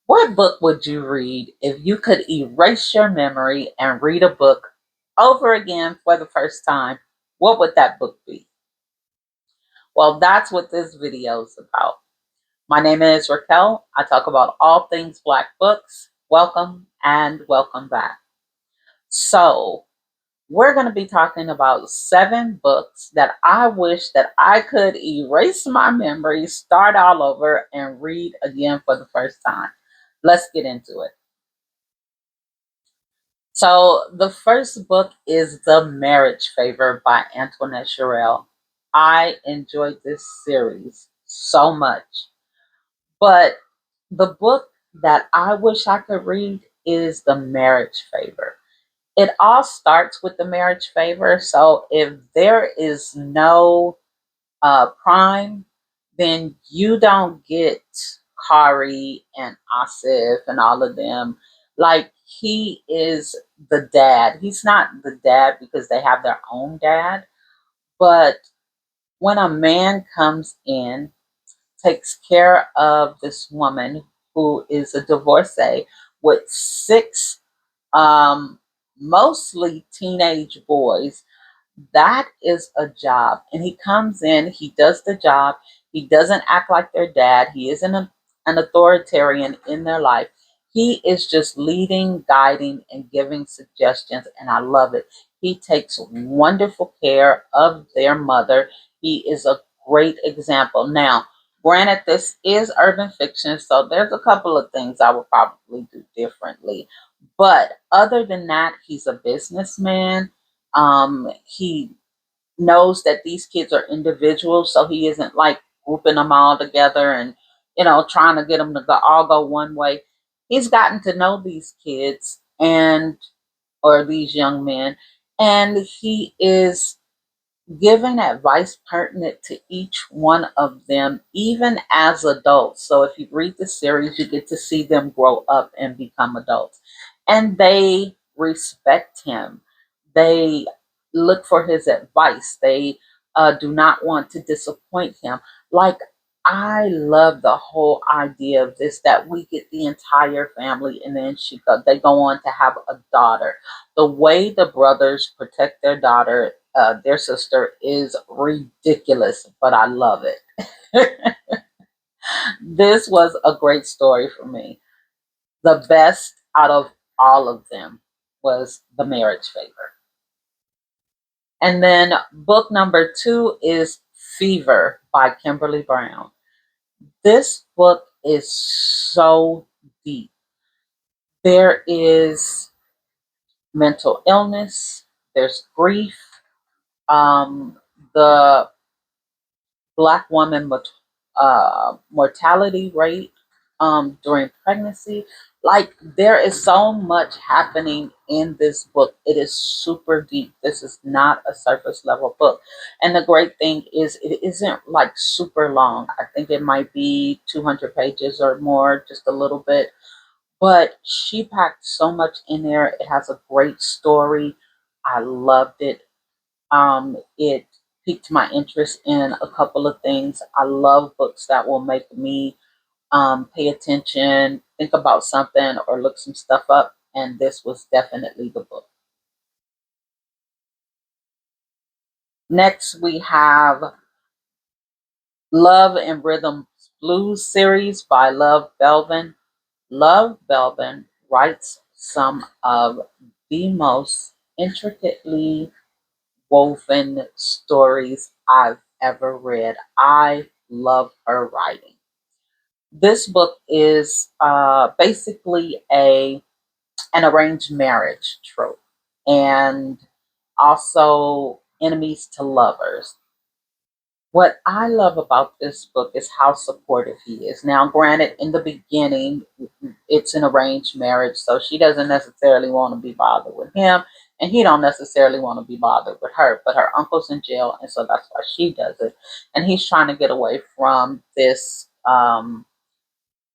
What book would you read if you could erase your memory and read a book over again for the first time? What would that book be? Well, that's what this video is about. My name is Raquel. I talk about all things Black books. Welcome and welcome back. So, we're going to be talking about 7 books that I wish that I could erase my memory, start all over, and read again for the first time. Let's get into it. So the first book is The Marriage Favor by Antoinette Sherrill. I enjoyed this series so much. But the book that I wish I could read is The Marriage Favor. It all starts with The Marriage Favor. So if there is no Prime, then you don't get Kari and Asif and all of them. Like, he is the dad. He's not the dad because they have their own dad, but when a man comes in, takes care of this woman who is a divorcee with 6 um, mostly teenage boys, that is a job. And he comes in, he does the job. He doesn't act like their dad. He isn't an authoritarian in their life. He is just leading, guiding, and giving suggestions. And I love it. He takes wonderful care of their mother. He is a great example. Now, granted, this is urban fiction, so there's a couple of things I would probably do differently. But other than that, he's a businessman. He knows that these kids are individuals, so he isn't like grouping them all together and trying to get them to all go one way. He's gotten to know these kids and or these young men, and he is giving advice pertinent to each one of them, even as adults. So if you read the series, you get to see them grow up and become adults. And they respect him. They look for his advice. They do not want to disappoint him. Like, I love the whole idea of this, that we get the entire family and then they go on to have a daughter. The way the brothers protect their daughter, their sister, is ridiculous, but I love it. This was a great story for me. The best out of all of them was The Marriage Favor. And then book number 2 is Fever by Kimberly Brown. This book is so deep. There is mental illness, there's grief, the Black woman mortality rate during pregnancy. Like, there is so much happening in this book. It is super deep. This is not a surface level book. And the great thing is, it isn't like super long. I think it might be 200 pages or more, just a little bit. But she packed so much in there. It has a great story. I loved it. It piqued my interest in a couple of things. I love books that will make me pay attention, think about something, or look some stuff up. And this was definitely the book. Next, we have Love and Rhythm Blues series by Love Belvin. Love Belvin writes some of the most intricately woven stories I've ever read. I love her writing. This book is basically an arranged marriage trope, and also enemies to lovers. What I love about this book is how supportive he is. Now, granted, in the beginning, it's an arranged marriage, so she doesn't necessarily want to be bothered with him, and he don't necessarily want to be bothered with her. But her uncle's in jail, and so that's why she does it. And he's trying to get away from this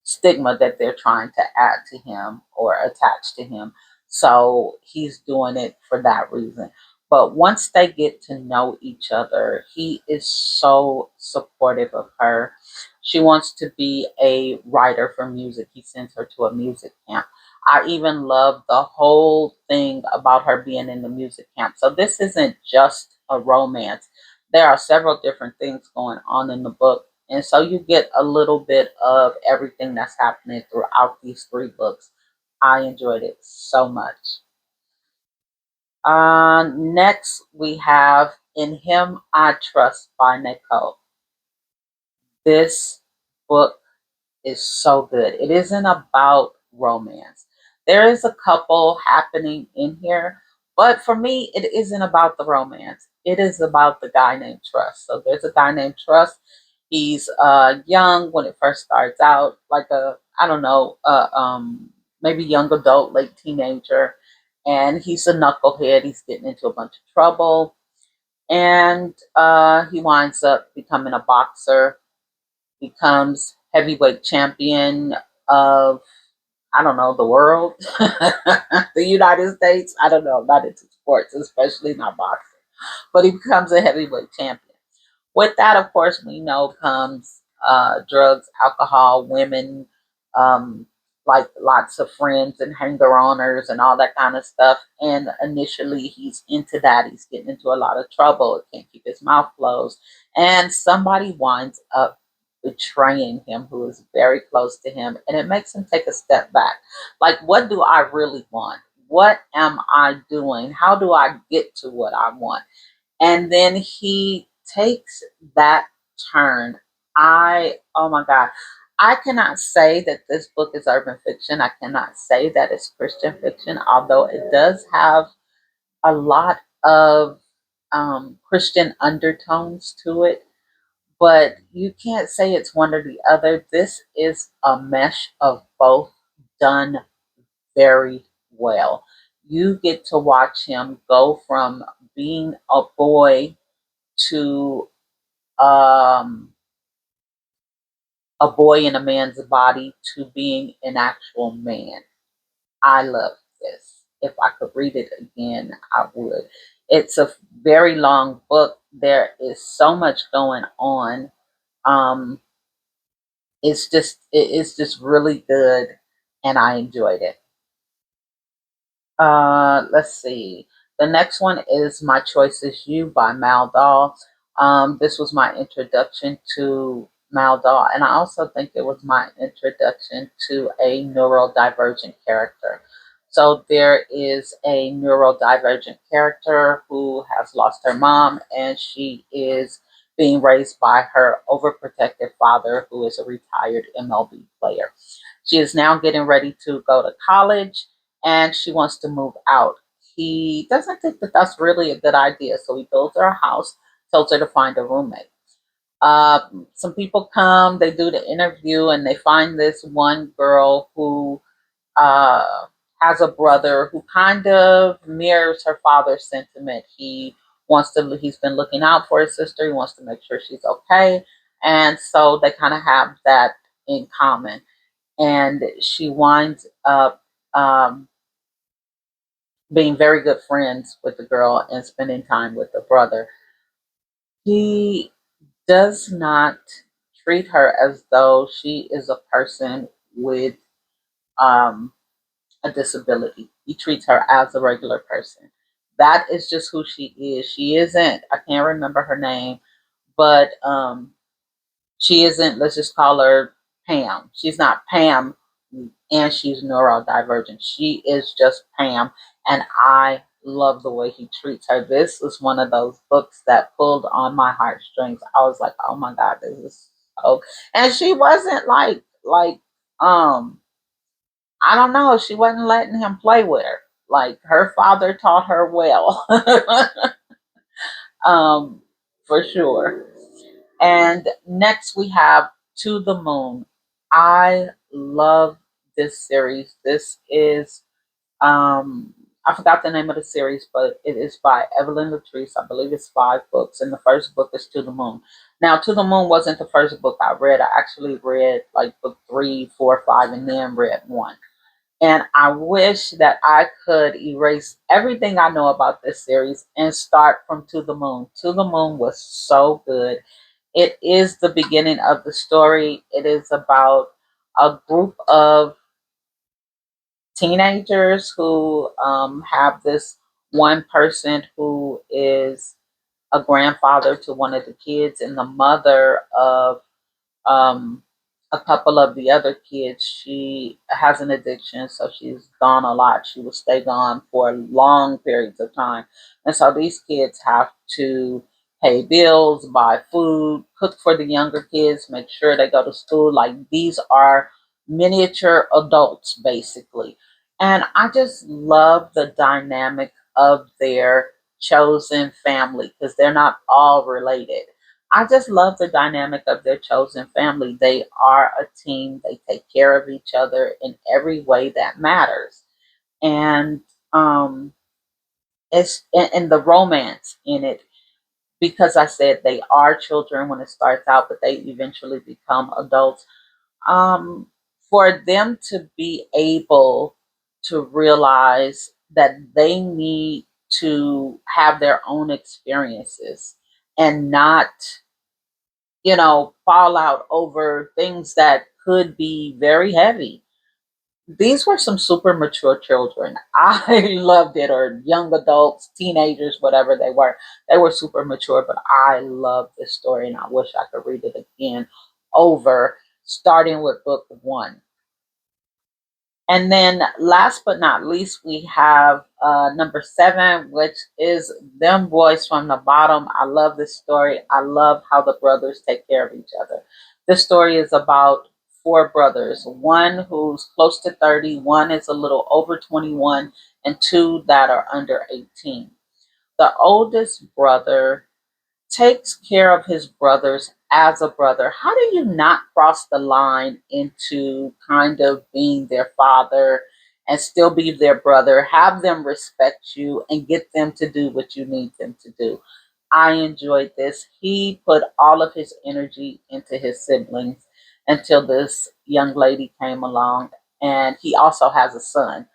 stigma that they're trying to add to him or attach to him. So he's doing it for that reason. But once they get to know each other, he is so supportive of her. She wants to be a writer for music. He sends her to a music camp. I even love the whole thing about her being in the music camp. So this isn't just a romance. There are several different things going on in the book. And so you get a little bit of everything that's happening throughout these three books. I enjoyed it so much. Next, we have In Him I Trust by Nicole. This book is so good. It isn't about romance. There is a couple happening in here, but for me, it isn't about the romance. It is about the guy named Trust. So there's a guy named Trust. He's young when it first starts out, like a I don't know, maybe young adult, late teenager, and he's a knucklehead. He's getting into a bunch of trouble, and he winds up becoming a boxer, becomes heavyweight champion of I don't know the world, the United States. I don't know, not into sports, especially not boxing, but he becomes a heavyweight champion. With that, of course, we know comes drugs, alcohol, women, um, like lots of friends and hanger-oners and all that kind of stuff. And initially, he's into that. He's getting into a lot of trouble. He can't keep his mouth closed. And somebody winds up betraying him who is very close to him. And it makes him take a step back. Like, what do I really want? What am I doing? How do I get to what I want? And then he takes that turn. Oh my God, I cannot say that this book is urban fiction. I cannot say that it's Christian fiction, although it does have a lot of Christian undertones to it. But you can't say it's one or the other. This is a mesh of both done very well. You get to watch him go from being a boy to um, a boy in a man's body to being an actual man. I love this. If I could read it again, I would. It's a very long book. There is so much going on. Um, it's just really good, and I enjoyed it. Let's see. The next one is My Choice Is You by Mal Dahl. This was my introduction to Mal Dahl, and I also think it was my introduction to a neurodivergent character. So there is a neurodivergent character who has lost her mom, and she is being raised by her overprotective father, who is a retired MLB player. She is now getting ready to go to college and she wants to move out. He doesn't think that that's really a good idea, so he builds her a house, tells her to find a roommate. Some people come, they do the interview, and they find this one girl who uh, has a brother who kind of mirrors her father's sentiment. He's been looking out for his sister. He wants to make sure she's okay, and so they kind of have that in common. And she winds up being very good friends with the girl and spending time with the brother. He does not treat her as though she is a person with um, a disability. He treats her as a regular person. That is just who she is. She isn't, I can't remember her name, but she isn't, let's just call her Pam. She's not Pam and she's neurodivergent. She is just Pam. And I love the way he treats her. This is one of those books that pulled on my heartstrings. I was like, oh my God, this is so, and she wasn't um I don't know, she wasn't letting him play with her. Like her father taught her well. um for sure. And next we have To the Moon. I love this series. This is I forgot the name of the series, but it is by Evelyn Latrice. I believe it's 5 books, and the first book is To the Moon. Now, To the Moon wasn't the first book I read. I actually read like book 3, 4, 5, and then read one. And I wish that I could erase everything I know about this series and start from To the Moon. To the Moon was so good. It is the beginning of the story. It is about a group of teenagers who have this one person who is a grandfather to one of the kids and the mother of um, a couple of the other kids. She has an addiction, so she's gone a lot. She will stay gone for long periods of time. And so these kids have to pay bills, buy food, cook for the younger kids, make sure they go to school. Like these are miniature adults, basically. And I just love the dynamic of their chosen family because they're not all related. I just love the dynamic of their chosen family. They are a team. They take care of each other in every way that matters. And um, it's and the romance in it, because I said they are children when it starts out, but they eventually become adults. Um, for them to be able to realize that they need to have their own experiences and not fall out over things that could be very heavy. These were some super mature children. I loved it, or young adults, teenagers, whatever they were. They were super mature, but I love this story and I wish I could read it again over, starting with book one. And then last but not least, we have number seven, which is Them Boys from the Bottom. I love this story. I love how the brothers take care of each other. This story is about four brothers, one who's close to 30, one is a little over 21, and two that are under 18. The oldest brother takes care of his brothers as a brother. How do you not cross the line into kind of being their father and still be their brother? Have them respect you and get them to do what you need them to do. I enjoyed this. He put all of his energy into his siblings until this young lady came along, and he also has a son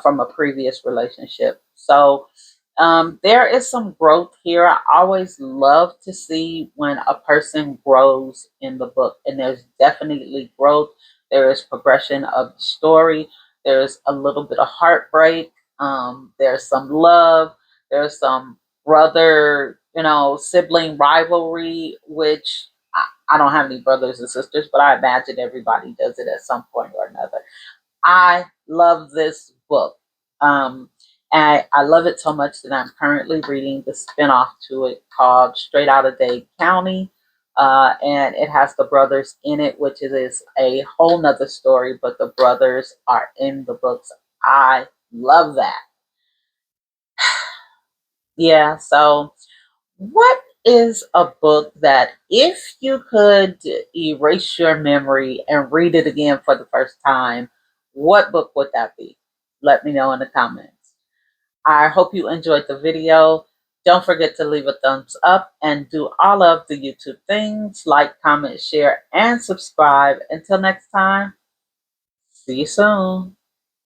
from a previous relationship. So there is some growth here. I always love to see when a person grows in the book, and there's definitely growth. There is progression of the story. There's a little bit of heartbreak. There's some love. There's some brother, sibling rivalry, which I don't have any brothers and sisters, but I imagine everybody does it at some point or another. I love this book. And I love it so much that I'm currently reading the spinoff to it called Straight Out of Dade County. And it has the brothers in it, which is a whole nother story, but the brothers are in the books. I love that. Yeah, so what is a book that if you could erase your memory and read it again for the first time, what book would that be? Let me know in the comments. I hope you enjoyed the video. Don't forget to leave a thumbs up and do all of the YouTube things like, comment, share, and subscribe. Until next time, see you soon.